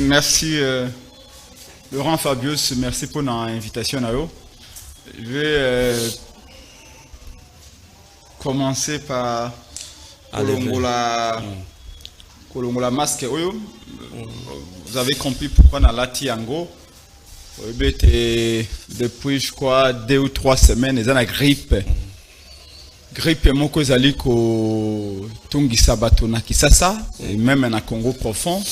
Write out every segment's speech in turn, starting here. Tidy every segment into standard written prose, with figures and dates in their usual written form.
Merci Laurent Fabius, merci pour l'invitation. Je vais commencer par Kolongola masque. Vous avez compris pourquoi on a la Tiango. Depuis je crois 2 ou 3 semaines, ils ont la grippe. Grippe moko ezali ko tungisa bato na Kisasa et même na Congo profond.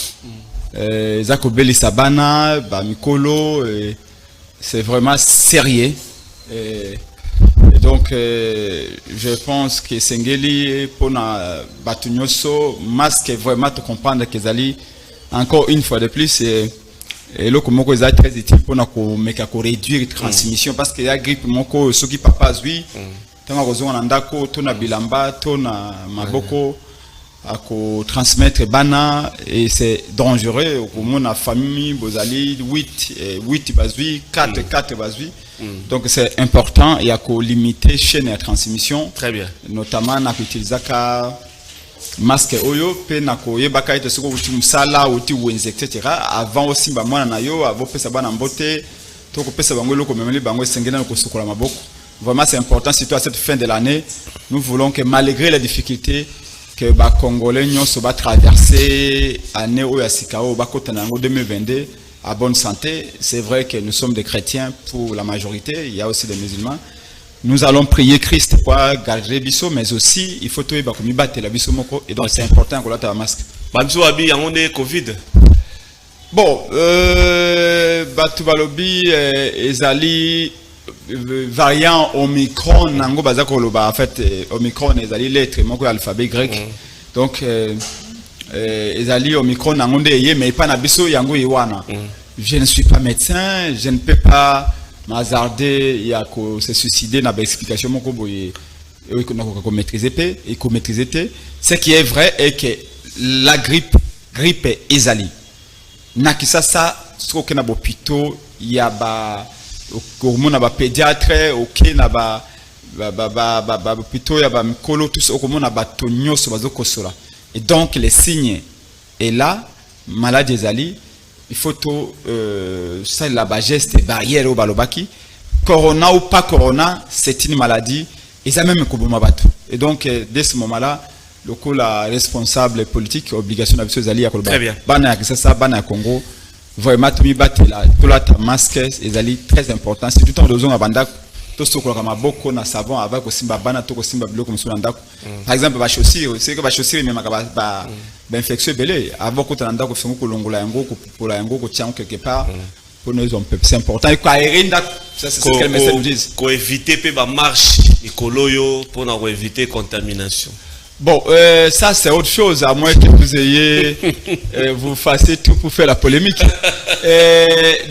Zako belisa bana ba mikolo, c'est vraiment sérieux. Et donc je pense que Sengeli pour na bato nyoso masque vraiment te comprendre que ezali encore une fois de plus et le moko ezali très utile pour na ko meka ko réduire transmission parce que la grippe moko soki papa zui tanga kozonga ndako tona bilamba tona maboko ako transmettre bana et c'est dangereux pour mon famille bozali 8 bazui 4 bazui donc c'est important et ako limiter chaîne de transmission. Très bien, notamment na utiliser ka masque oyo pe na ko yebaka ite soko uti musala uti wenze etc. avant aussi ba mwana na yo avo pesa bana mbote to ko pesa bango loko memeli bango sengena ko sokola maboko. Vraiment, c'est important, surtout à cette fin de l'année. Nous voulons que malgré les difficultés que les Congolais va traverser l'année où il 2022 à bonne santé, c'est vrai que nous sommes des chrétiens pour la majorité, il y a aussi des musulmans. Nous allons prier Christ pour garder Bisso, mais aussi il faut tout battre la Bisso moko et donc c'est important qu'on ait un masque. Babso abi on est Covid. Bon, Batu Balobi ezali variant Omicron nango bazako loba en fait Omicron ezali lettre moko alphabet grec donc ezali Omicron nango ndeye mais pas na biso yango yiwana. Je ne suis pas médecin, je ne peux pas m'hasarder ya ko se suicider na ba explication moko boye ko maîtriser et ko maîtriser te. Ce qui est vrai est que la grippe ezali na Kisasa soko na bopito ya ba okomona ba pédiatre ok na ba plutôt ya ba mikolo tous okomona ba tonyoso bazokosola et donc les signes est là maladie ezali il faut tout ça la geste barrière au balobaki corona ou pas corona c'est une maladie et ça même koboma bato et donc dès ce moment là la responsable politique obligation d'habitude ezali ya koloba bana ya Kisasa bana ya Congo vraiment tout la masque ezali très important c'est tout en dosons abanda to sokola maboko na savon avec aussi bana to kosimba biloko musula ndako par exemple ba chaussures c'est que ba chaussures même ba infection belé avant ko tanda ko fingo kolongola yango ko popola yango ko tiens quelque part pour nous c'est important et quoi erinda ça c'est ce que les médecins nous disent ko éviter pe ba marche ekoloyo pour na éviter contamination. Bon, ça c'est autre chose, à moins que vous ayez, vous fassiez tout pour faire la polémique.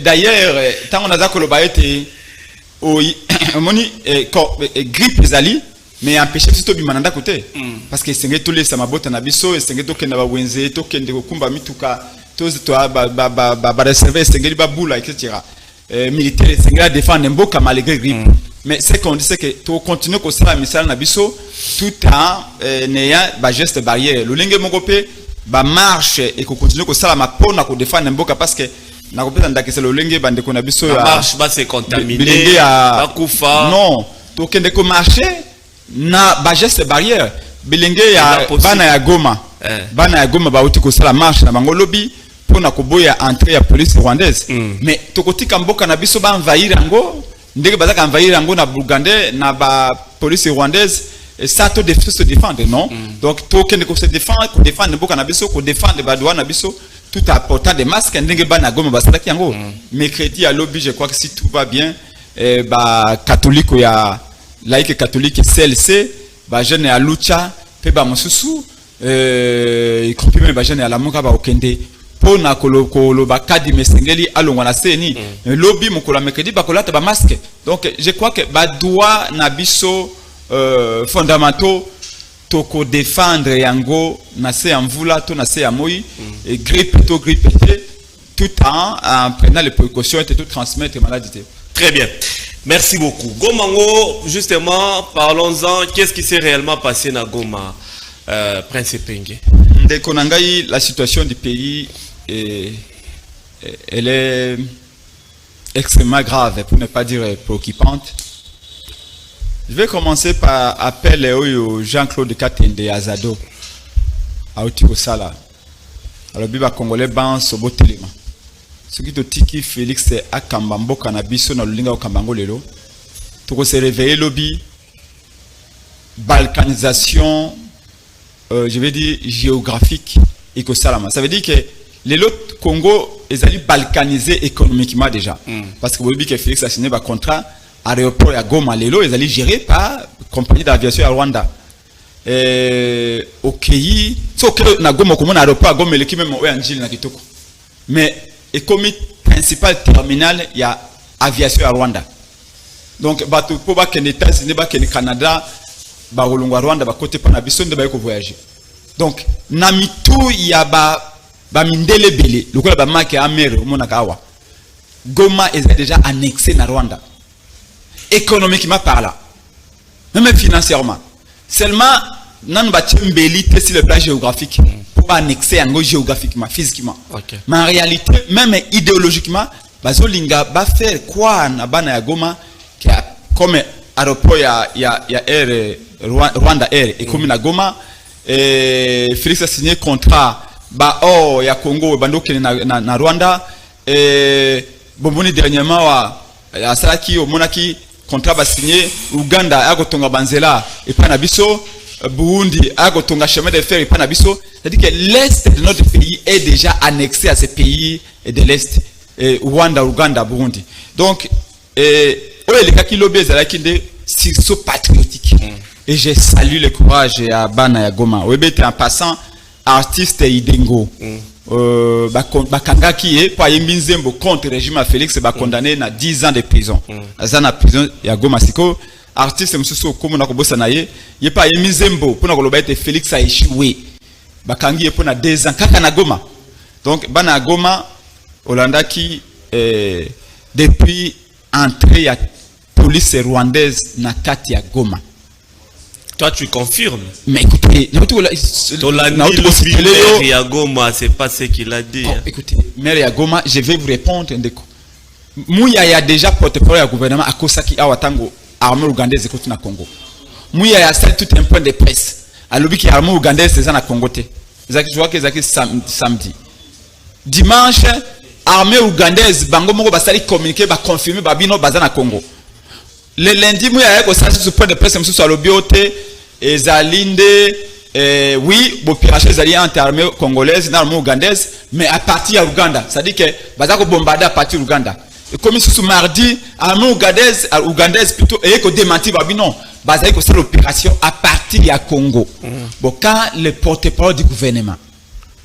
D'ailleurs, tant on a dit que le bail était, grippe ezali, mais empêcher tout le monde côté, parce que c'est tous les samabotes na biso, et c'est que tout na wenze, tout que ndeko kumba mituka, tout toi ba réserver, c'est que ba boula etc. Militaire, c'est que défendre mboka malgré grippe. Mais ce qu'on dit, c'est que tu continues comme ça la mission nabiso tout en n'ayant ba geste barrière. Le lingue mongope ba marche et qu'on continue comme ça la mapona qu'on défend n'imboka parce que na kopeta ndaki c'est le lingue bande qu'on nabiso la marche ba c'est contaminé ba kufa non to kende ko marcher na ba geste barrière bilingue ya bana ya Goma ba uti ko ça la marche na bango lobby pour na koboya entrée ya police rwandaise mais to kotika mboka nabiso ba envahir ngo ndenge bazaka envahir yango na Bougandais na ba police rwandaise et ça to se défendre non donc to kende ko se défendre boka na biso ko défendre ba douane na biso tout à portant des masques ndenge ba na Goma basalaki yango mercredi à lobby je crois que si tout va bien ba catholique ya laïque catholique CLC ba jeune ya Lucha pe ba mosusu y compris même ba jeune ya la monka ba okende pona kolo ba kadi mesengeli alongwa na seni lobby mokola mercredi ba kolata ba masque donc je crois que ba doit na biso fondamentaux toko défendre yango na se amvula to na se amoi et grippe tout en prenant les précautions et tout transmettre maladie. Très bien. Merci beaucoup. Gomango, justement, parlons-en. Qu'est-ce qui s'est réellement passé na Goma, Prince Epenge? Dès qu'on a la situation du pays est elle est extrêmement grave, pour ne pas dire préoccupante. Je vais commencer par appeler Jean-Claude Katende Azado à Otikosala. Alors, biba congolais ban sobo telema. Ce qui te tiki Félix Akambambo Kanabiso na lulinga Okambango lelo. Pour se réveiller lobby balkanisation, je vais dire géographique et que ça veut dire que les autres Congo ils allaient balkaniser économiquement déjà. Parce que vous voyez que Félix a signé un contrat aéroport à Goma lelo ils allaient gérer par compagnie d'aviation à Rwanda. Au pays so que na Goma comme un aéroport à Goma l'équipe même au Angile na kitoko. Mais économie principal terminal il y a aviation à Rwanda. Donc bato pour ba ken États-Unis ba ken Canada ba rolongo Rwanda ba côté pa na biso nde ba ko voyager. Donc na mitu ya ba mindele belé lokola ba marque amere mona kawa. Goma est déjà annexé na Rwanda. Économiquement parlant, même financièrement. Seulement nan ba timbeli sur le plan géographique pour annexer en géographiquement, physiquement. Okay. Mais en réalité, même idéologiquement, bazolinga ba faire quoi na bana ya Goma comme aéroport ya Air Rwanda Air et comme na Goma Félix a signé contrat ba ya Congo bandoke na Rwanda bomboni dernièrement wa asalaki omonaki contrat ba signé Uganda agotonga banzela et pas na biso Burundi agotonga chemin de fer et pas na biso, c'est-à-dire que l'est de notre pays est déjà annexé à ces pays de l'est, Rwanda, Uganda, Burundi. Donc les gars qui lobby sont patriotiques. Et je salue le courage à Bana ya Goma. Webete en passant artiste Idengo. Bakanga qui est par Yembinzembo contre le régime à Félix ba condamné à 10 ans de prison. Azana prison ya Goma siko artiste msusu comme na kobosa na ye pa Yembinzembo pour na koloba ete Félix a échoué. Bakangi pour na 2 ans kaka na Goma. Donc Bana Goma Olanda qui depuis entrée à police rwandaise na kati ya Goma. Toi tu confirmes? Mais écoutez, Maire Goma, c'est pas ce qu'il a dit. Hein. Écoutez, Maire Goma, je vais vous répondre. Mouya y a déjà porte-parole au gouvernement à Kosaki Awatango, armée ougandaise écoute na Congo. Mouya y a ça tout un point de presse. À l'objet qui armée ougandaise c'est ça na Congo té. Je vois que c'est samedi. Dimanche, armée ougandaise bango moko basali communiquer ba confirmer ba bino bazana Congo. Le lundi, moi, il y a ce point de presse, je suis à l'obioté, et Zalinde, oui, l'opération est entre-armée congolaise, l'armée ougandaise, mais à partir de l'Ouganda. C'est-à-dire que, Bazako bombardé à partir de l'Ouganda. Et comme ce mardi, l'armée ougandaise plutôt, et qu'on démentit, non, Bazako c'est l'opération à partir de Congo. Bon, quand le porte-parole du gouvernement,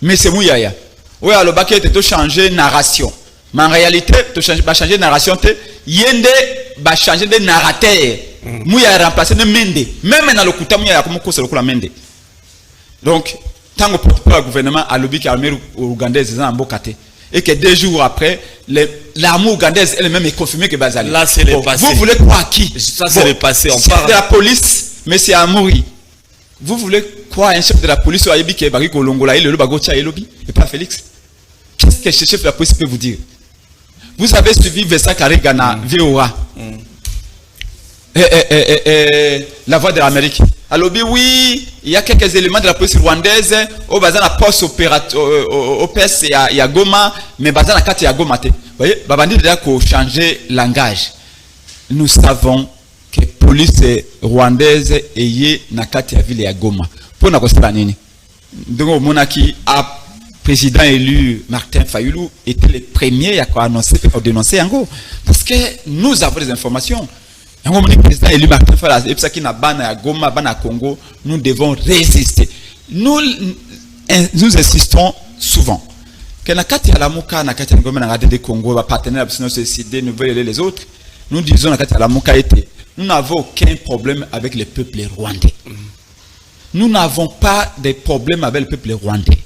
mais c'est Mouyaya. Oui, alors, Baké était changé narration. Mais en réalité, tu vas changer de narration, yende va changer de narrateur. Mouya remplacer de mende. Même dans le coup, mouya a comme cause le mende. Donc, tant que le gouvernement a lobby l'armée ougandaise est en Bokate et que 2 jours après, l'armée ougandaise elle-même est confirmée que Bazali. Là, c'est le passé. Vous voulez croire qui? Ça, c'est le passé. On parle de la police, mais c'est Amouri. Vous voulez croire un chef de la police ou Ayebi qui est barré Kolongola et le Bagocha et lobby et pas Félix? Qu'est-ce que ce chef de la police peut vous dire? Vous avez suivi Vessa Karigana, VOA. La voix de l'Amérique. Alors, oui, il y a quelques éléments de la police rwandaise au bazar la poste OPS et à Goma, mais bazar la carte et à Goma. Vous voyez, Babandi déjà qu'on changer langage. Nous savons que la police rwandaise est na carte à ville et à Goma. Pour nous constater nini. Donc, monaki a président élu Martin Fayulu était le premier à annoncer pour dénoncer Yango parce que nous avons des informations. Yango le président élu Martin Fayulu et ça qui na bana ya Goma bana Congo, nous devons résister. Nous insistons souvent que na kati ya Lamuka na kati ya Goma na ngade de Congo ba partenaires nous décider nous veulent les autres. Nous disons na kati ya Lamuka était nous n'avons aucun problème avec le peuple rwandais. Nous n'avons pas de problème avec le peuple rwandais.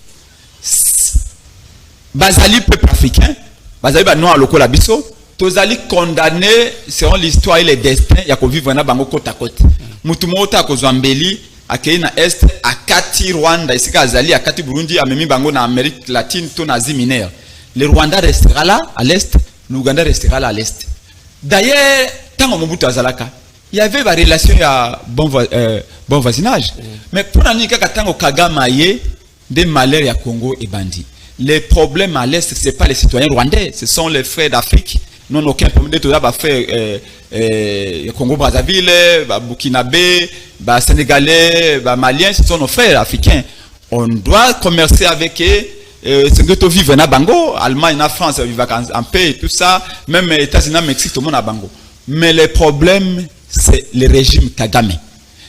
Bazali peuple africain, Bazali ba noir lokola biso, tozali condamné selon l'histoire et le destin ya ko vivre na bango côte à côte. Mutu mota ko Zambeli akei na est akati Rwanda isika azali akati Burundi amemi bango na Amérique latine to na Asie mineure. le Rwanda restera là à l'est, l'Ouganda restera là à l'est. D'ailleurs, tant que Mobutu Azalaka, il y avait des relations à bon voisinage. Mais pour nous, quand Kagame a des malheurs à Congo et Bandi, les problèmes à l'est, ce n'est pas les citoyens rwandais, ce sont les frères d'Afrique. Nous n'avons aucun problème de tout ça, faire Congo-Brazzaville, Burkinabé, Sénégalais, Maliens, ce sont nos frères africains. On doit commercer avec eux. C'est que tu vives à Bango, Allemagne, la France vivent en paix et tout ça, même les États-Unis, le Mexique, tout le monde à Bango. Mais le problème, c'est le régime Kagame,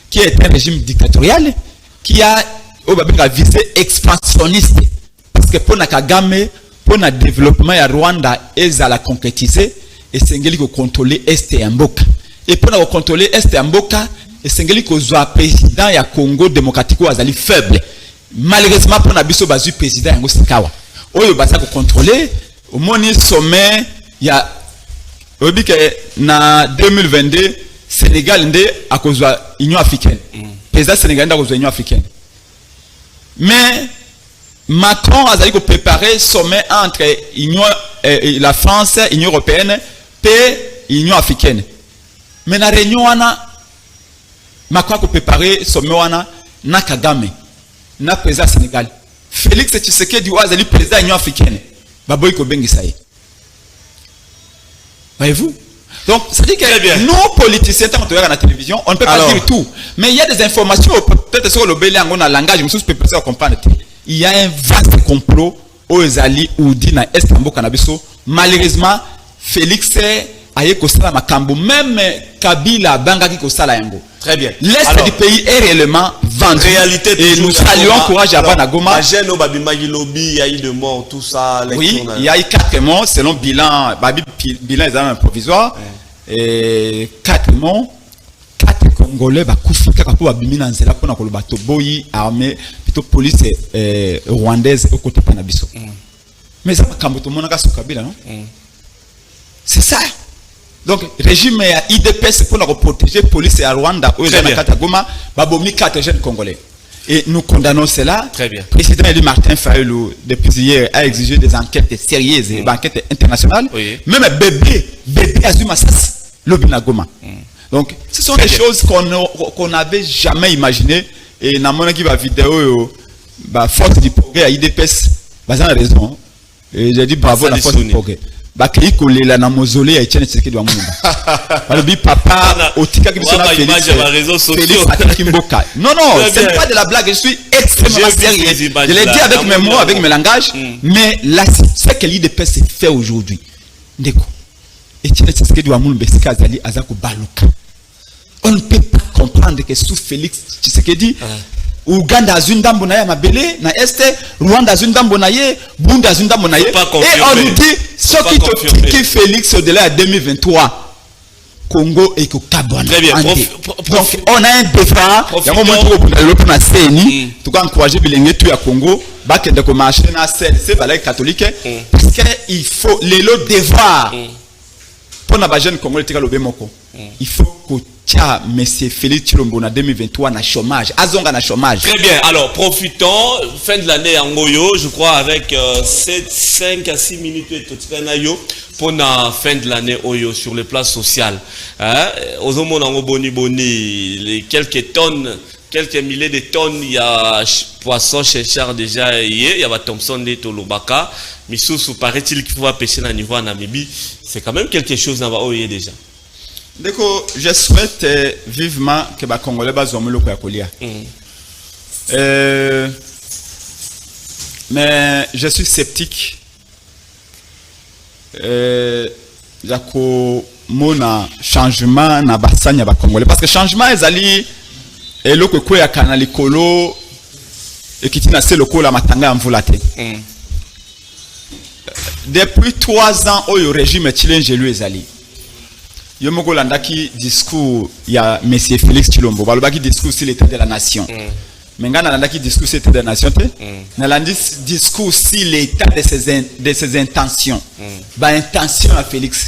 qui est un régime dictatorial, qui a une visée expansionniste. Parce que pour Kagame, pour le développement de Rwanda, ils ont concrétisé, et c'est qu'il faut contrôler Est et Mboka. Et pour contrôler Est et Mboka, c'est qu'il faut que le président du Congo démocratique soit faible. Malheureusement, pour Nabiso Bazu, président Yango Sikawa. Oyo basa ko contrôler au moni sommet il y a obi que na 2022 Sénégal ndé à cause de l'Union africaine. Président sénégalais à cause de l'Union africaine. Mais Macron a dit préparer sommet entre la France, l'Union européenne et l'Union africaine. Mais na réunion Macron a préparé sommet na Kagame. Na président Sénégal. Félix Tshisekedi est président de l'Union africaine. Baboy Kobengi Saï. Voyez-vous? Donc, ça dit que nous, politiciens, quand on regarde la télévision, on ne peut pas dire tout. Mais il y a des informations, peut-être sur le belé, on a un langage, mais peut pas comprendre. Il y a un vaste complot aux alliés ou dit dans Estambo Canabiso. Malheureusement, Félix aye kosala makambo, même Kabila Bangaki kosala yango. Très bien. L'est du pays est réellement vendu. Réalité et nous saluons courage à Banagoma. Il y a eu de morts, tout ça. Oui, il y a eu 4 morts selon bilan. Bilan est un provisoire. Et 4 morts. 4 Congolais bakufi kaka po babimina nzela pona koloba to boyi armée plutôt police rwandaise au côté panabiso. Mais ça makambo to monaka sur Kabila non? C'est ça. Donc, régime IDPS pour la protéger police à Rwanda, aux Katagoma, Babomi 4 jeunes Congolais. Et nous condamnons cela. Très bien. Le président Eli Martin Fayulu, depuis hier, a exigé des enquêtes sérieuses et des enquêtes internationales. Oui. Même bébé Azuma Sas, Lobinagoma. Donc, ce sont des choses qu'on n'avait jamais imaginées. Et dans mon équipe vidéo, force du progrès à IDPS, bah, ça a raison. Et j'ai dit bravo à la force du progrès. Bakei kolela na mausolée ya Etienne Tshisekedi wa Mulumba. Balobi papa otika kibiso na Félix Atiki Mboka. Non, ce n'est pas de la blague, je suis extrêmement sérieux. Je l'ai dit avec mes mots, avec mes langages, mais là, ce que l'IDPS fait aujourd'hui. Ndeko. Etienne Tshisekedi wa Mulumba sika azali azako baluka. On ne peut pas comprendre que sous Félix Tshisekedi Ouganda azundambo na ya mabele na este, Rwanda azundambo na ye, Burundi azundambo na ye. Et on nous dit ce qui Félix au-delà de 2023 Congo et Kabwana. Très bien. Donc on a un devoir. Il y a un moment où on a CNI, tout cas encourager bilenge tout à Congo, bakende ko marcher na c'est balai catholique parce que il faut les lots devoir pour na ba jeune Congolais tika lobe moko. Il faut que tiens, monsieur Félix Tshilombo en 2023 na chômage. Azonga na chômage. Très bien. Alors, profitons. Fin de l'année en Goyo, je crois, avec 5 à 6 minutes pour la fin de l'année Oyo sur le plan social. Aux hommes en boni boni, les quelques tonnes, quelques milliers de tonnes, il y a poisson chez Charles déjà hier, il y a Thompson de Tolobaka. Mais sous paraît-il qu'il faut pêcher à niveau en Namibie. C'est quand même quelque chose dans Oyo déjà. D'accord, je souhaite vivement que les Congolais soient le Kolia. Mais je suis sceptique. Il y a un changement dans le Congolais. Parce que le changement est allé et le Koya ya kanali kolo et qui tient assez le Kola matanga en volate. Depuis 3 ans, au régime chilien, j'ai lu les alliés. Yomoko landaki discours il y a monsieur Félix Tshilombo balobaki discours sur l'état de la nation. Mais ngana landaki discours sur l'état de la nation te. Na landi discours sur l'état de ses intentions. Ba intention à Félix.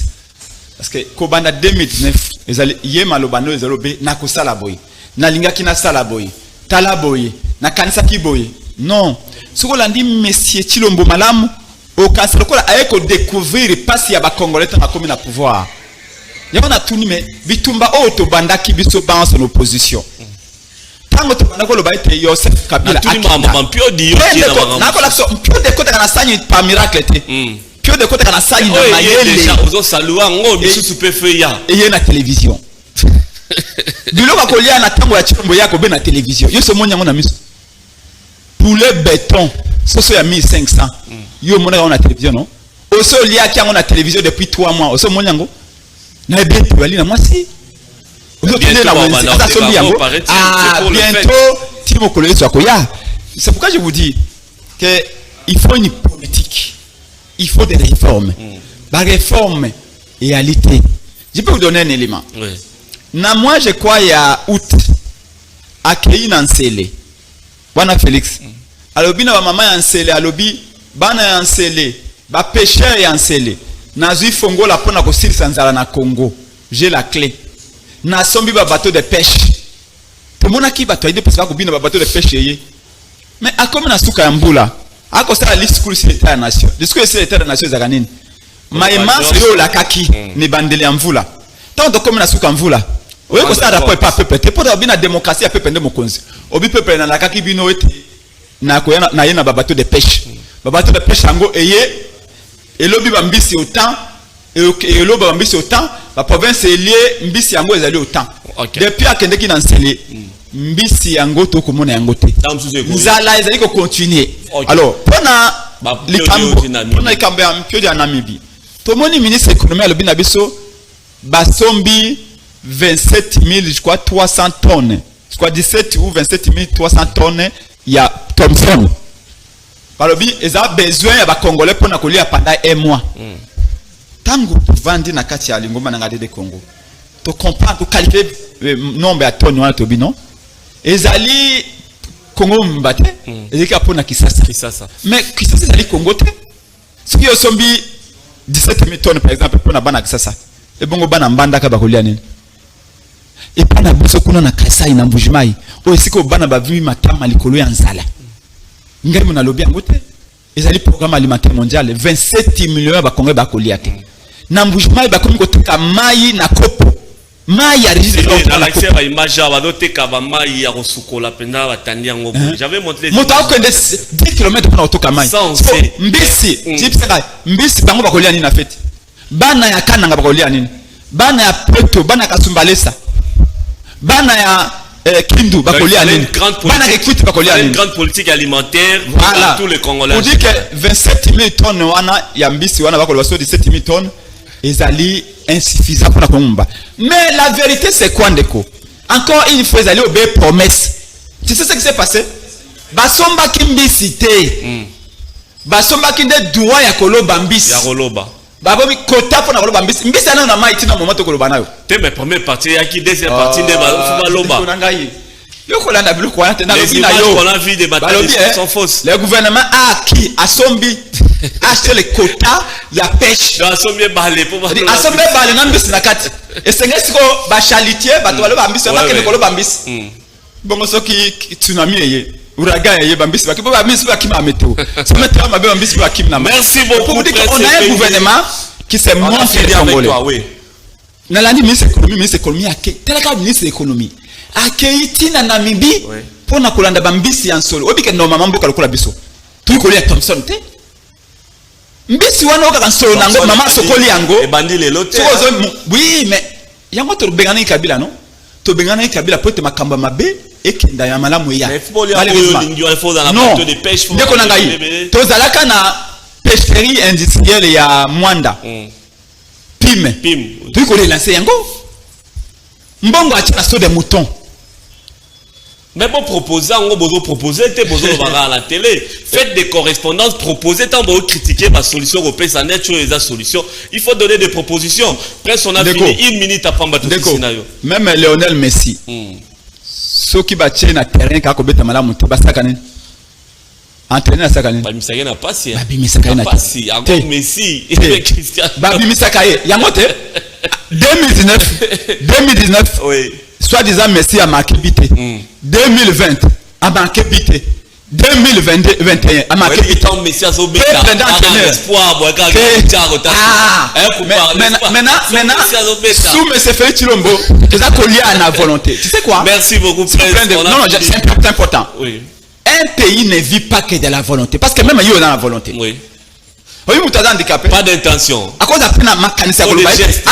Parce que kobanda 2019 ezali yema lobano ezalobe na kosala boy. Na lingaki na sala boy. Tala boy. Na kanisa ki boy. Non. Soko landi monsieur Tshilombo malamu au cancer quoi avec découvrir pas s'il y a ba congolais dans la commune à pouvoir y a tout mais bitumba auto bandaki biso ba en opposition tango to bandako lo ba ete Joseph Kabila maman pio di yo na ko la so pio de côté kana sanyi par miracle te pio de côté kana sanyi na mayele déjà ozo salua ngo biso super feya et na télévision biloko kolia na tango ya chombo yako be na télévision yo so monyango na miso poulet béton soso ya 1500 yo mona on a télévision non oso lia ki on a télévision depuis 3 mois oso monyango na bientôt ali na mwasi oso tende na mwasi ata so yango bientôt timo kolo yeso akoya c'est pourquoi je vous dis que il faut une politique il faut des réformes la réforme et réalité je peux vous donner un élément oui. Na moi je crois il y a août accueilli dans Nsele bwana Félix alobi na mama ya Nsele alobi bana ya Nsele ba pêcheur ya Nsele nazui fongola pona ko silisa nzala na Congo j'ai la clé na sombi ba bateau de pêche to mona ki bateau ide parce que bina ba bateau de pêche yé mais akomi na suka ya mbula ako sala discours sur l'état de nation discours sur l'état de nation za kanini maima yo la kaki ni bandele ya mvula tant de comme na suka mvula oui, parce que rapport pas peuple. Te pour la démocratie a peuple de mokonzi. Obi peuple na la kaki bino ete na ko na yena babato de pêche. Babato de pêche ango eye et lobi bambisi autant et lobi bambisi autant la province est liée mbisi ango ezali autant. Depuis akende ki na nsele mbisi ango to komona yango te. Nzala ezali ko continuer. Alors, pona likambo ya mpio ya Namibie. Tomoni ministre économie alobi na biso basombi 27 000, je crois, 300 tonnes. Je crois 17 ou 27 300 tonnes. Il y a Thompson. Par le biais, ils ont besoin de Congolais pour nous coller pendant un mois. Tango pour vendre na kati ya lingoma na ngade de Congo. Tu comprends, tu calcules le nombre de tonnes na tobi non? Ezali Congo mbate, ezali ka pona Kisasa. Mais Kisasa ezali Congo te. Ce qui osombi 17 000 tonnes par exemple pour na bana Kisasa. Et bongo bana mbanda ka bakolia nini? Et pas na biso kuna na Kasai na Mbujimai o esiko bana bavimi matama likolo ya nzala ngai mona lobi yango te ezali programme alimentaire mondial 27 millions ba Congolais ba kolia te na Mbujimai ba komi koteka mai na kopo mai ya registre dans l'accès ba image ba doteka ba mai ya kosukola penda batandi yango j'avais montré moto akende 10 km pour otoka mai mbisi tipsaka mbisi bango ba kolia ni na fete bana ya kananga ba kolia nini bana ya Poto bana kasumbalesa bana ya Kindu bakolia nini bana rekruti bakolia nini grande politique alimentaire voilà. Pour tous les Congolais. On dit que 27 000 tonnes wana ya mbisi wana bakolia 17 000 tonnes ezali insuffisant pour la Komba. Mais la vérité c'est quoi ndeko? Encore une fois ils allaient obéir promesse. Tu sais ce qui s'est passé? Basomba kimbisi te. Basomba kinde droit ya koloba mbisi. Ya koloba. Babobi kota pona koloba mbisi mbisi ana na mai tina moment koloba nayo te mais première partie ya ki deuxième partie de ba loba yo kolanda biloko wana te na lobi na yo on a vu des batailles sont fausses le gouvernement a qui asombi acheter les quotas ya pêche asombi balé pour asombi balé na mbisi na kati esengesi ko ba chalitier bato baloba mbisi ba kele koloba mbisi bongo soki tsunami eye Ouragan et Bambis, qui peut Bambis qui m'a météo. Ça mettra ma Bambis qui m'a météo. Merci beaucoup. On a un gouvernement qui s'est montré les Congolais. Dans l'année ministre économie a tel cas ministre économie a Keiti na Namibie pour na kolanda Bambis en solo. Obi que normalement beaucoup la biso. Tu connais Thompson te? Mbisi wana oka solo nango maman sokoli yango. Et bandi les lots. Oui mais yango to bengana Kabila non? To bengana Kabila pour te makamba mabe. Et qui d'ailleurs malamu ya. Mais faut dans la bateau de pêche. Dès qu'on a gagné. Tozalaka na pêcherie industrielle ya Mwanda. Pim. Tu connais lancé yango. Mbongo a tina so de mouton. Mais bon proposer, on besoin proposer, t'es besoin de voir à la télé. Faites des correspondances, proposez, tant de critiquer ma solution européenne, ça n'est toujours les solutions. Il faut donner des propositions. Presque on a fini une minute à prendre tout ce scénario. Même Lionel Messi. Ceux qui battent na terrain kako beta malamu te basaka nini entraîner na saka nini ba misaka na pasi ba misaka na pasi encore Messi et Cristiano ba misaka yango te 2019 oui soit disant Messi a marqué bité 2020 a marqué bité 2021 à ma maintenant sous M. Félix Tshilombo ils ont collé à la volonté. Tu sais quoi? Merci beaucoup. Non, c'est important. Oui. Un pays ne vit pas que de la volonté parce que même il y a la volonté. Oui. Oui, vous êtes handicapé. Pas d'intention. À cause d'après ma canisse à Faut des gestes.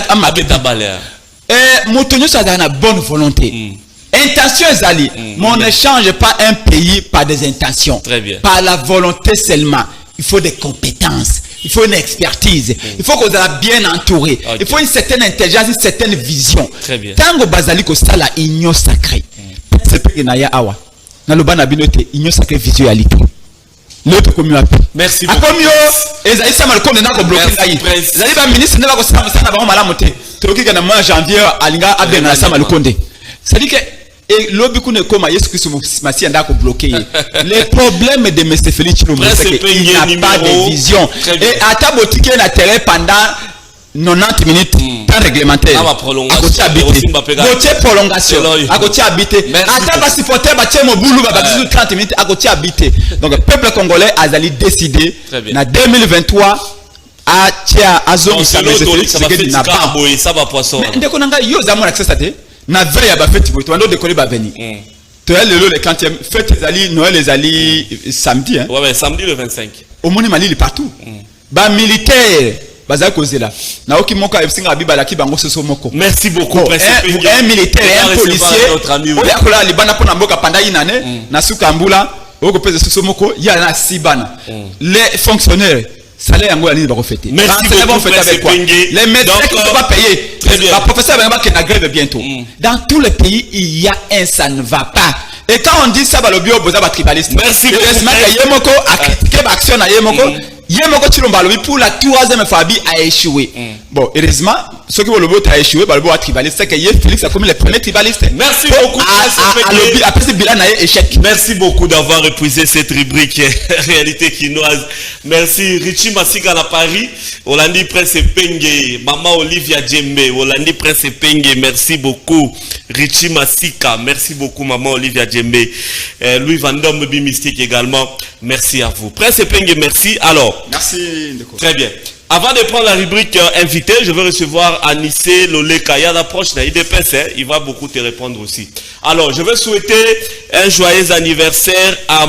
à ma Moutonio ça a une bonne volonté. Intention ezali, mais on ne change pas un pays par des intentions. Très bien. Par la volonté seulement. Il faut des compétences, il faut une expertise, il faut qu'on soit bien entouré, Okay. il faut une certaine intelligence, une certaine vision. Très bien. Tango bazali ko sala union sacrée. C'est pas que na ya awa. Na lobana binote union sacrée visualité. L'autre commun. Merci beaucoup. Akomio ezali sama le konde na ko bloquer ngai. Ezali ba ministre ne ba ko sama sana ba malamu te. Toki kana mois janvier alinga abenga sama le konde. C'est-à-dire que et l'obécoune est comme Yesu Christ Massi anda ko bloquer. Les problèmes de M. Félix Tshilombo c'est qu'il n'y a pas de vision. Et à ta boutique na terrain pendant 90 minutes temps réglementaire. À côté habité. Côté prolongation. À côté habité. À ta bas supporter ba tchemo boulou ba 30 minutes à côté habité. Donc le peuple congolais a décidé en 2023 à tia azo ça va poisson. Mais ndeko nanga yo za mon accès ça te. Na veille à ba fête boito ando décoller ba venir. Tu as le 40e fête ezali Noël ezali samedi hein. Ouais samedi le 25. Au moni mali partout. Ba militaire baza kozela. Na oki moko esinga bibala ki bango soso moko. Merci beaucoup un militaire un policier. O ya kola libana pona mboka panda inane na suka mbula oko pesa soso moko ya na sibana. Les fonctionnaires salaire yango yani ba ko fêter. Merci beaucoup avec quoi? Les médecins qui ne sont pas payés. Les professeurs qui na grève bientôt. Dans tous les pays, il y a un ça ne va pas. Et quand on dit ça va le bio boza ba tribaliste. Merci beaucoup. Yemoko a critiqué action na Yemoko. Yemoko Tshilombo pour la troisième fois a échoué. Bon, heureusement, ceux qui vont le vote a échoué, bah le vote tribaliste, c'est que Félix a commis les premiers tribalistes. Merci beaucoup. Après ce bilan a échec. Merci beaucoup d'avoir épuisé cette rubrique réalité quinoise. Merci Richie Masika à Paris, Olandi Prince Penge, Maman Olivia Djembe, Olandi Prince Penge, merci beaucoup Richie Masika, merci beaucoup Maman Olivia Djembe, Louis Vandom Mystique également, merci à vous. Prince Penge, merci. Alors, merci. Très bien. Avant de prendre la rubrique invité, je vais recevoir Anissé Loleka. Il y a l'approche de l'IDPS, il va beaucoup te répondre aussi. Alors, je vais souhaiter un joyeux anniversaire à